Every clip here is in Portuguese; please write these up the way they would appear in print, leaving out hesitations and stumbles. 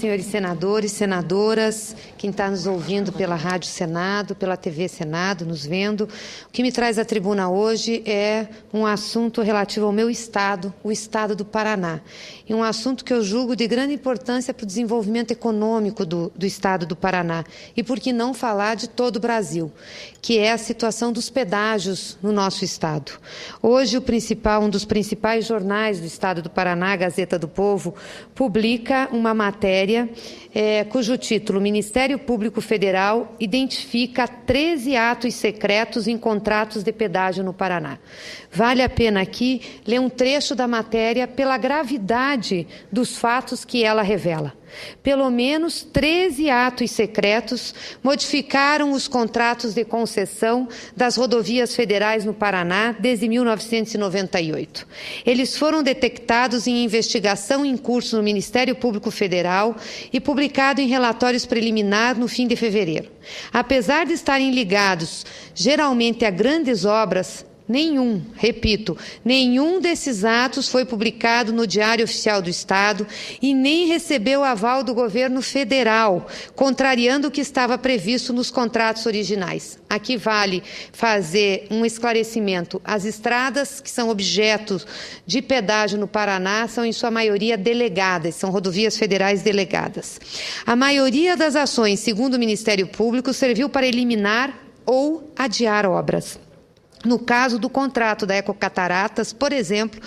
senhores senadores, senadoras, quem está nos ouvindo pela Rádio Senado, pela TV Senado, nos vendo. O que me traz à tribuna hoje é um assunto relativo ao meu estado, o estado do Paraná. E um assunto que eu julgo de grande importância para o desenvolvimento econômico do estado do Paraná. E por que não falar de todo o Brasil, que é a situação dos pedágios no nosso estado. Hoje, um dos principais jornais do estado do Paraná, a Gazeta do Povo, publica uma matéria cujo título, Ministério Público Federal identifica 13 atos secretos em contratos de pedágio no Paraná. Vale a pena aqui ler um trecho da matéria pela gravidade dos fatos que ela revela. Pelo menos 13 atos secretos modificaram os contratos de concessão das rodovias federais no Paraná desde 1998. Eles foram detectados em investigação em curso no Ministério Público Federal e publicado em relatórios preliminares no fim de fevereiro. Apesar de estarem ligados geralmente a grandes obras, nenhum desses atos foi publicado no Diário Oficial do Estado e nem recebeu aval do governo federal, contrariando o que estava previsto nos contratos originais. Aqui vale fazer um esclarecimento. As estradas que são objeto de pedágio no Paraná são, em sua maioria, delegadas, são rodovias federais delegadas. A maioria das ações, segundo o Ministério Público, serviu para eliminar ou adiar obras. No caso do contrato da Ecocataratas, por exemplo,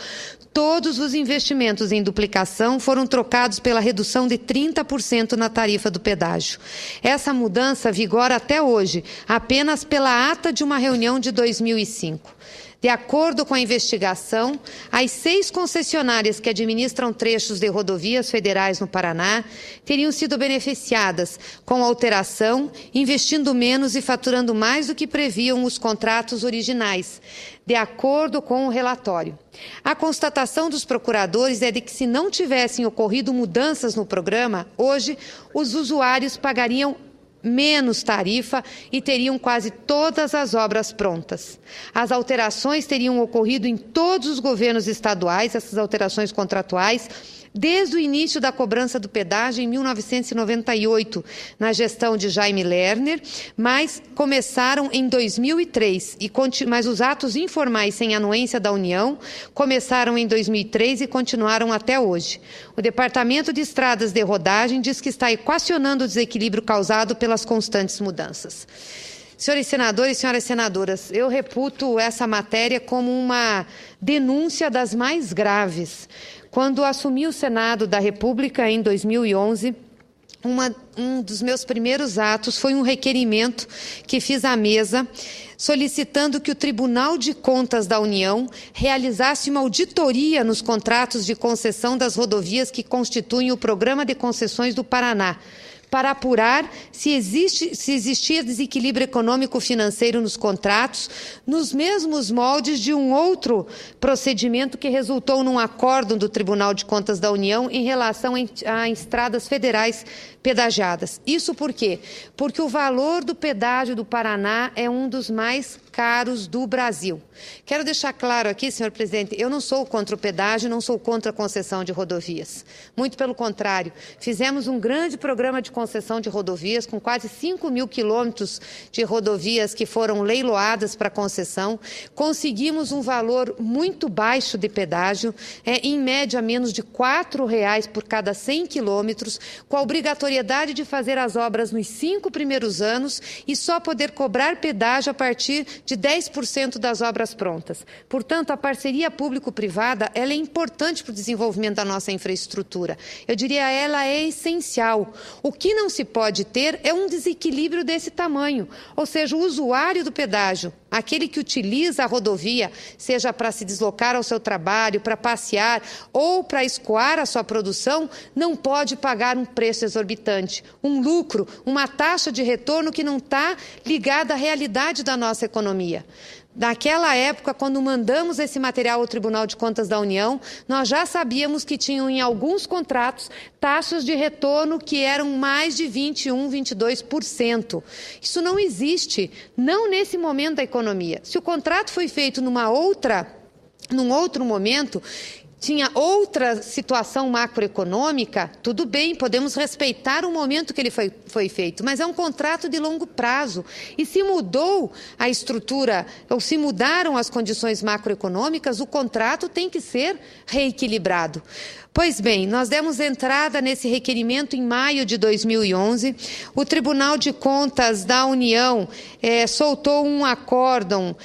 todos os investimentos em duplicação foram trocados pela redução de 30% na tarifa do pedágio. Essa mudança vigora até hoje, apenas pela ata de uma reunião de 2005. De acordo com a investigação, as 6 concessionárias que administram trechos de rodovias federais no Paraná teriam sido beneficiadas com alteração, investindo menos e faturando mais do que previam os contratos originais, de acordo com o relatório. A constatação dos procuradores é de que, se não tivessem ocorrido mudanças no programa, hoje os usuários pagariam menos tarifa e teriam quase todas as obras prontas. As alterações teriam ocorrido em todos os governos estaduais, essas alterações contratuais, desde o início da cobrança do pedágio em 1998, na gestão de Jaime Lerner, mas começaram em 2003, mas os atos informais sem anuência da União começaram em 2003 e continuaram até hoje. O Departamento de Estradas de Rodagem diz que está equacionando o desequilíbrio causado pelas constantes mudanças. Senhores senadores e senhoras senadoras, eu reputo essa matéria como uma denúncia das mais graves. Quando assumi o Senado da República em 2011, um dos meus primeiros atos foi um requerimento que fiz à mesa, solicitando que o Tribunal de Contas da União realizasse uma auditoria nos contratos de concessão das rodovias que constituem o Programa de Concessões do Paraná, para apurar se existia desequilíbrio econômico-financeiro nos contratos, nos mesmos moldes de um outro procedimento que resultou num acórdão do Tribunal de Contas da União em relação a estradas federais pedagiadas. Isso por quê? Porque o valor do pedágio do Paraná é um dos mais caros do Brasil. Quero deixar claro aqui, senhor presidente, eu não sou contra o pedágio, não sou contra a concessão de rodovias. Muito pelo contrário, fizemos um grande programa de concessão de rodovias, com quase 5.000 quilômetros de rodovias que foram leiloadas para concessão. Conseguimos um valor muito baixo de pedágio, em média menos de R$ 4,00 por cada 100 quilômetros, com a obrigatoriedade de fazer as obras nos 5 primeiros anos e só poder cobrar pedágio a partir de 10% das obras prontas. Portanto, a parceria público-privada ela é importante para o desenvolvimento da nossa infraestrutura. Eu diria, ela é essencial. O que não se pode ter é um desequilíbrio desse tamanho, ou seja, o usuário do pedágio, aquele que utiliza a rodovia, seja para se deslocar ao seu trabalho, para passear ou para escoar a sua produção, não pode pagar um preço exorbitante, um lucro, uma taxa de retorno que não está ligada à realidade da nossa economia. Naquela época, quando mandamos esse material ao Tribunal de Contas da União, nós já sabíamos que tinham em alguns contratos taxas de retorno que eram mais de 21%, 22%. Isso não existe, não nesse momento da economia. Se o contrato foi feito num outro momento, tinha outra situação macroeconômica, tudo bem, podemos respeitar o momento que ele foi feito, mas é um contrato de longo prazo. E se mudou a estrutura, ou se mudaram as condições macroeconômicas, o contrato tem que ser reequilibrado. Pois bem, nós demos entrada nesse requerimento em maio de 2011. O Tribunal de Contas da União soltou um acórdão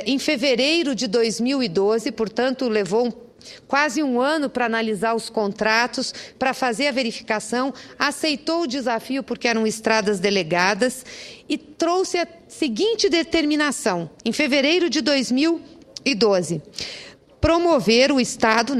em fevereiro de 2012, portanto, levou quase um ano para analisar os contratos, para fazer a verificação, aceitou o desafio porque eram estradas delegadas e trouxe a seguinte determinação, em fevereiro de 2012. Promover o Estado,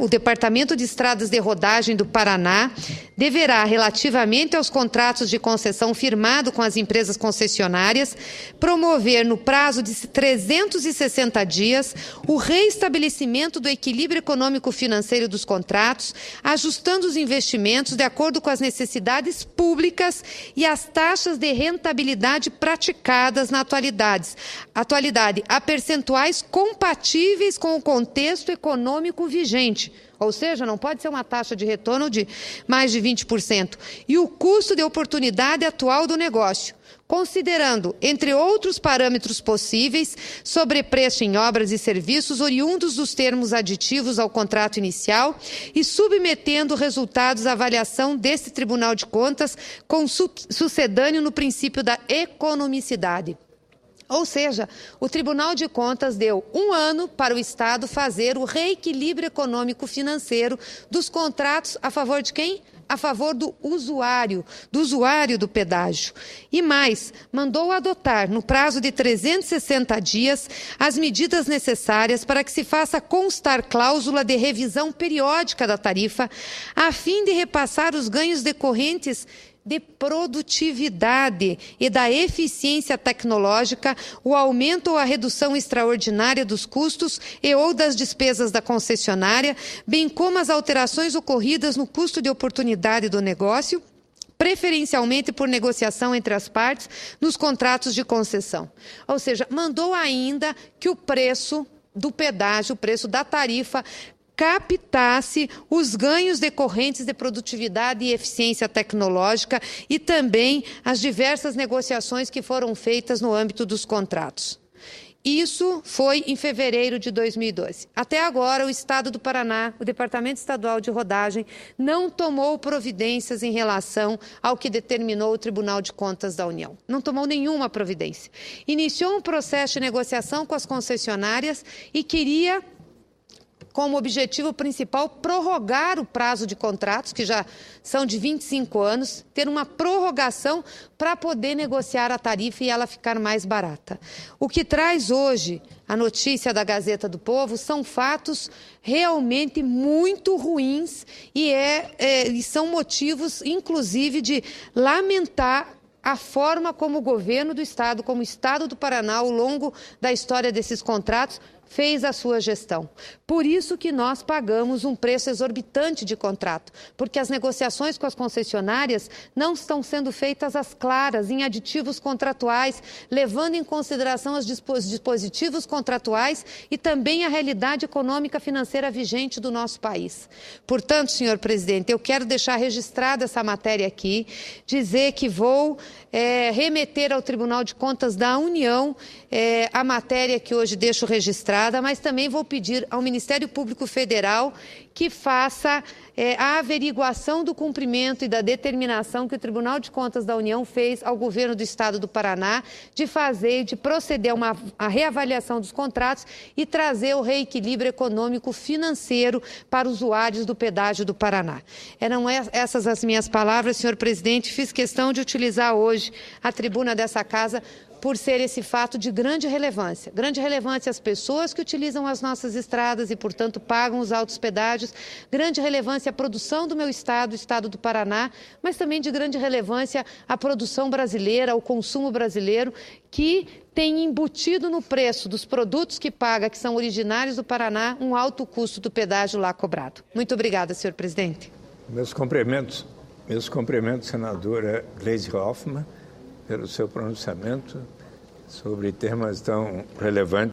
o Departamento de Estradas de Rodagem do Paraná, deverá, relativamente aos contratos de concessão firmado com as empresas concessionárias, promover no prazo de 360 dias o reestabelecimento do equilíbrio econômico-financeiro dos contratos, ajustando os investimentos de acordo com as necessidades públicas e as taxas de rentabilidade praticadas na atualidade, a percentuais compatíveis com o contexto econômico vigente, ou seja, não pode ser uma taxa de retorno de mais de 20%, e o custo de oportunidade atual do negócio, considerando, entre outros parâmetros possíveis, sobrepreço em obras e serviços oriundos dos termos aditivos ao contrato inicial e submetendo resultados à avaliação desse Tribunal de Contas com sucedâneo no princípio da economicidade. Ou seja, o Tribunal de Contas deu um ano para o Estado fazer o reequilíbrio econômico-financeiro dos contratos a favor de quem? A favor do usuário do pedágio. E mais, mandou adotar, no prazo de 360 dias, as medidas necessárias para que se faça constar cláusula de revisão periódica da tarifa, a fim de repassar os ganhos decorrentes de produtividade e da eficiência tecnológica, o aumento ou a redução extraordinária dos custos e ou das despesas da concessionária, bem como as alterações ocorridas no custo de oportunidade do negócio, preferencialmente por negociação entre as partes nos contratos de concessão. Ou seja, mandou ainda que o preço do pedágio, o preço da tarifa, captasse os ganhos decorrentes de produtividade e eficiência tecnológica e também as diversas negociações que foram feitas no âmbito dos contratos. Isso foi em fevereiro de 2012. Até agora, o Estado do Paraná, o Departamento Estadual de Rodagem, não tomou providências em relação ao que determinou o Tribunal de Contas da União. Não tomou nenhuma providência. Iniciou um processo de negociação com as concessionárias e queria, como objetivo principal, prorrogar o prazo de contratos, que já são de 25 anos, ter uma prorrogação para poder negociar a tarifa e ela ficar mais barata. O que traz hoje a notícia da Gazeta do Povo são fatos realmente muito ruins e são motivos, inclusive, de lamentar a forma como o governo do Estado, como o Estado do Paraná, ao longo da história desses contratos, fez a sua gestão. Por isso que nós pagamos um preço exorbitante de contrato, porque as negociações com as concessionárias não estão sendo feitas às claras, em aditivos contratuais, levando em consideração os dispositivos contratuais e também a realidade econômica financeira vigente do nosso país. Portanto, senhor presidente, eu quero deixar registrada essa matéria aqui, dizer que vou remeter ao Tribunal de Contas da União a matéria que hoje deixo registrada, mas também vou pedir ao Ministério Público Federal que faça a averiguação do cumprimento e da determinação que o Tribunal de Contas da União fez ao governo do Estado do Paraná de proceder a uma reavaliação dos contratos e trazer o reequilíbrio econômico-financeiro para usuários do pedágio do Paraná. Eram essas as minhas palavras, senhor presidente. Fiz questão de utilizar hoje a tribuna dessa casa por ser esse fato de grande relevância. Grande relevância às pessoas que utilizam as nossas estradas e, portanto, pagam os altos pedágios. Grande relevância à produção do meu estado, o estado do Paraná, mas também de grande relevância à produção brasileira, ao consumo brasileiro, que tem embutido no preço dos produtos que paga, que são originários do Paraná, um alto custo do pedágio lá cobrado. Muito obrigada, senhor presidente. Meus cumprimentos, senadora Gleisi Hoffmann, pelo seu pronunciamento sobre temas tão relevantes.